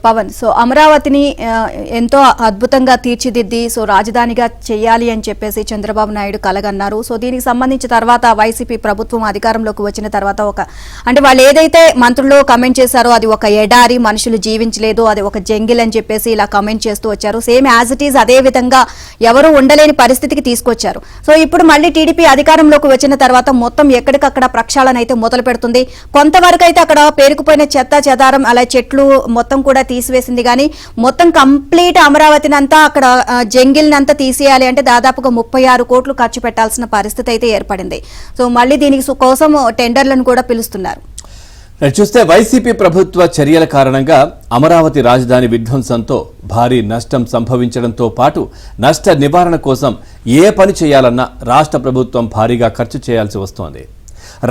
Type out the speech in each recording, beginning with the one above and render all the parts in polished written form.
Pawan, so అమరావతిని ఎంతో అద్భుతంగా తీర్చిదిద్ది సో రాజధానిగా చేయాలి అని చెప్పేసి చంద్రబాబు నాయుడు కలగన్నారు. సో దీనికి సంబంధించి తర్వాత వైసీపీ ప్రభుత్వం అధికారంలోకి వచ్చిన తర్వాత అంటే వాళ్ళు ఏదైతే మంత్రులు కమెంట్ చేశారో అది ఒక ఎడారి, మనుషులు జీవించలేదు, అది ఒక జంగిల్ అని చెప్పేసి ఇలా కమెంట్ చేస్తూ వచ్చారు. సేమ్ యాజ్ ఇట్ ఈజ్ అదే విధంగా ఎవరు ఉండలేని పరిస్థితికి తీసుకొచ్చారు. సో ఇప్పుడు మళ్ళీ టీడీపీ అధికారంలోకి వచ్చిన తర్వాత మొత్తం ఎక్కడికక్కడ ప్రక్షాళన అయితే మొదలు పెడుతుంది. కొంతవరకు అయితే అక్కడ పేరుకుపోయిన చెత్త చెదారం అలా చెట్లు మొత్తం కూడా తీసివేసింది. కానీ మొత్తం కంప్లీట్ అమరావతిని అంతా అక్కడ జంగిల్ అంతా తీసేయాలి అంటే దాదాపుగా 36 కోట్లు ఖర్చు పెట్టాల్సిన పరిస్థితి అయితే ఏర్పడింది. సో మళ్ళీ దీనికి కోసం టెండర్లను కూడా పిలుస్తున్నారు. చూస్తే వైసీపీ ప్రభుత్వ చర్యల కారణంగా అమరావతి రాజధాని విధ్వంసంతో భారీ నష్టం సంభవించడంతో పాటు నష్ట నివారణ కోసం ఏ పని చేయాలన్నా రాష్ట్ర ప్రభుత్వం భారీగా ఖర్చు చేయాల్సి వస్తోంది.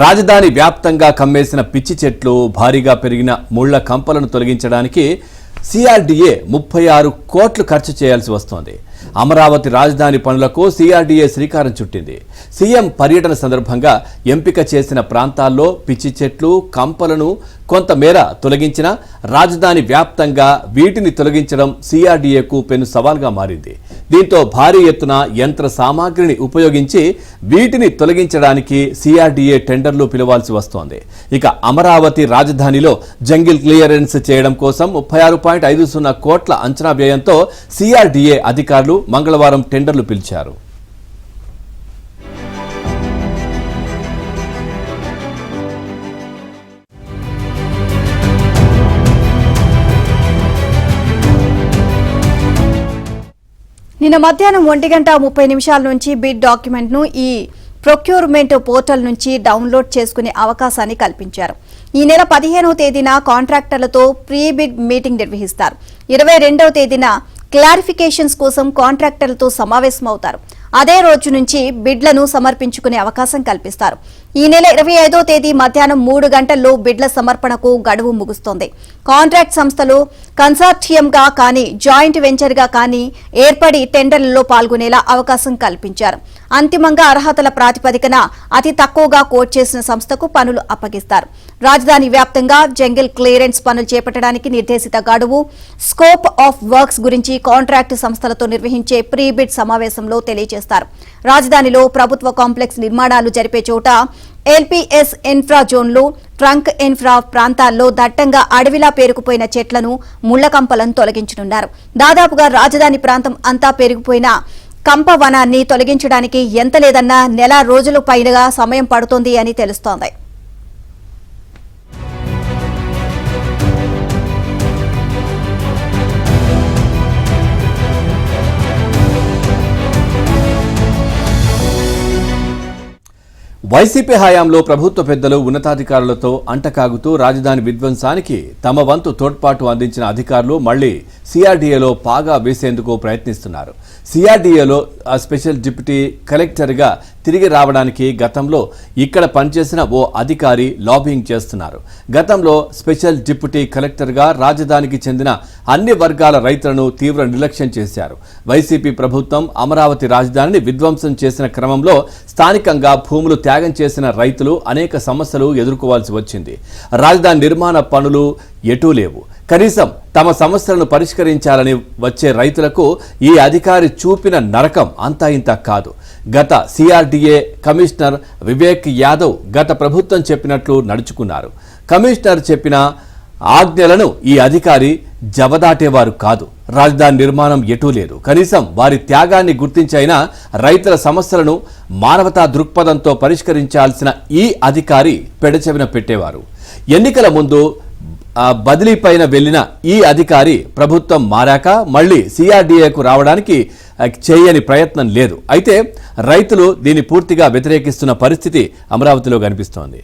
రాజధాని వ్యాప్తంగా కమ్మేసిన పిచ్చి చెట్లు, భారీగా పెరిగిన ముళ్ల కంపలను తొలగించడానికి సిఆర్డీఏ 36 కోట్లు ఖర్చు చేయాల్సి వస్తోంది. అమరావతి రాజధాని పనులకు సిఆర్డీఏ శ్రీకారం చుట్టింది. సీఎం పర్యటన సందర్భంగా ఎంపిక చేసిన ప్రాంతాల్లో పిచ్చి చెట్లు, కంపలను కొంతమేర తొలగించిన రాజధాని వ్యాప్తంగా వీటిని తొలగించడం సిఆర్డీఏకు పెను సవాల్గా మారింది. దీంతో భారీ ఎత్తున యంత్ర సామాగ్రిని ఉపయోగించి వీటిని తొలగించడానికి సిఆర్డీఏ టెండర్లు పిలవాల్సి వస్తోంది. ఇక అమరావతి రాజధానిలో జంగిల్ క్లియరెన్స్ చేయడం కోసం 36.50 కోట్ల అంచనా వ్యయంతో సిఆర్డీఏ అధికారులు మంగళవారం టెండర్లు పిలిచారు. నిన్న మధ్యాహ్నం 1:30 నుంచి బిడ్ డాక్యుమెంట్ ను ఈ ప్రొక్యూర్మెంట్ పోర్టల్ నుంచి డౌన్లోడ్ చేసుకునే అవకాశాన్ని కల్పించారు. ఈ నెల 15వ తేదీన కాంట్రాక్టర్లతో ప్రీ బిడ్ మీటింగ్ నిర్వహిస్తారు. 22వ తేదీన క్లారిఫికేషన్స్ కోసం కాంట్రాక్టర్లతో సమావేశమవుతారు. అదే రోజు నుంచి బిడ్లను సమర్పించుకునే అవకాశం కల్పిస్తారు. ఈ నెల 25వ తేదీ మధ్యాహ్నం 3 గంటల్లో బిడ్ల సమర్పణకు గడువు ముగుస్తోంది. కాంట్రాక్ట్ సంస్థలు కన్సార్టియంగా కానీ జాయింట్ వెంచర్గా కానీ ఏర్పడి టెండర్లలో పాల్గొనేలా అవకాశం కల్పించారు. అంతిమంగా అర్హతల ప్రాతిపదికన అతి తక్కువగా కోట్ చేసిన సంస్థకు పనులు అప్పగిస్తారు. రాజధాని వ్యాప్తంగా జంగిల్ క్లియరెన్స్ పనులు చేపట్టడానికి నిర్దేశిత గడువు, స్కోప్ ఆఫ్ వర్క్స్ గురించి కాంట్రాక్ట్ సంస్థలతో నిర్వహించే ప్రీ బిడ్ సమావేశంలో తెలియజేస్తారు. రాజధానిలో ప్రభుత్వ కాంప్లెక్స్ నిర్మాణాలు జరిపే చోట ఎల్పీఎస్ ఇన్ఫ్రా జోన్లు, ట్రంక్ ఇన్ఫ్రా ప్రాంతాల్లో దట్టంగా అడవిలా పేరుకుపోయిన చెట్లను, ముళ్లకంపలను తొలగించనున్నారు. దాదాపుగా రాజధాని ప్రాంతం అంతా పెరిగిపోయిన కంప వనాన్ని తొలగించడానికి ఎంత లేదన్నా నెల రోజుల పైగా సమయం పడుతోంది అని తెలుస్తోంది. వైసీపీ హయాంలో ప్రభుత్వ పెద్దలు ఉన్నతాధికారులతో అంటకాగుతూ రాజధాని విధ్వంసానికి తమ వంతు తోడ్పాటు అందించిన అధికారులు మళ్లీ సిఆర్డీఏలో పాగా వేసేందుకు ప్రయత్నిస్తున్నారు. సిఆర్డీఏలో స్పెషల్ డిప్యూటీ కలెక్టర్గా తిరిగి రావడానికి గతంలో ఇక్కడ పనిచేసిన ఓ అధికారి లాబింగ్ చేస్తున్నారు. గతంలో స్పెషల్ డిప్యూటీ కలెక్టర్గా రాజధానికి చెందిన అన్ని వర్గాల రైతులను తీవ్ర నిర్లక్ష్యం చేశారు. వైసీపీ ప్రభుత్వం అమరావతి రాజధానిని విధ్వంసం చేసిన క్రమంలో స్థానికంగా భూములు త్యాగం చేసిన రైతులు అనేక సమస్యలు ఎదుర్కోవాల్సి వచ్చింది. రాజధాని నిర్మాణ పనులు ఎటూ లేవు. కనీసం తమ సమస్యలను పరిష్కరించాలని వచ్చే రైతులకు ఈ అధికారి చూపిన నరకం అంతా ఇంత కాదు. గత సిఆర్డీఏ కమిషనర్ వివేక్ యాదవ్ గత ప్రభుత్వం చెప్పినట్లు నడుచుకున్నారు. కమిషనర్ చెప్పిన ఆజ్ఞలను ఈ అధికారి జవదాటేవారు కాదు. రాజధాని నిర్మాణం ఎటూ లేదు. కనీసం వారి త్యాగాన్ని గుర్తించైనా రైతుల సమస్యలను మానవతా దృక్పథంతో పరిష్కరించాల్సిన ఈ అధికారి పెడచెవిన పెట్టేవారు. ఎన్నికల ముందు బదిలీ పైన వెళ్లిన ఈ అధికారి ప్రభుత్వం మారాక మళ్లీ సిఆర్డీఏకు రావడానికి చేయని ప్రయత్నం లేదు. అయితే రైతులు దీన్ని పూర్తిగా వ్యతిరేకిస్తున్న పరిస్థితి అమరావతిలో కనిపిస్తోంది.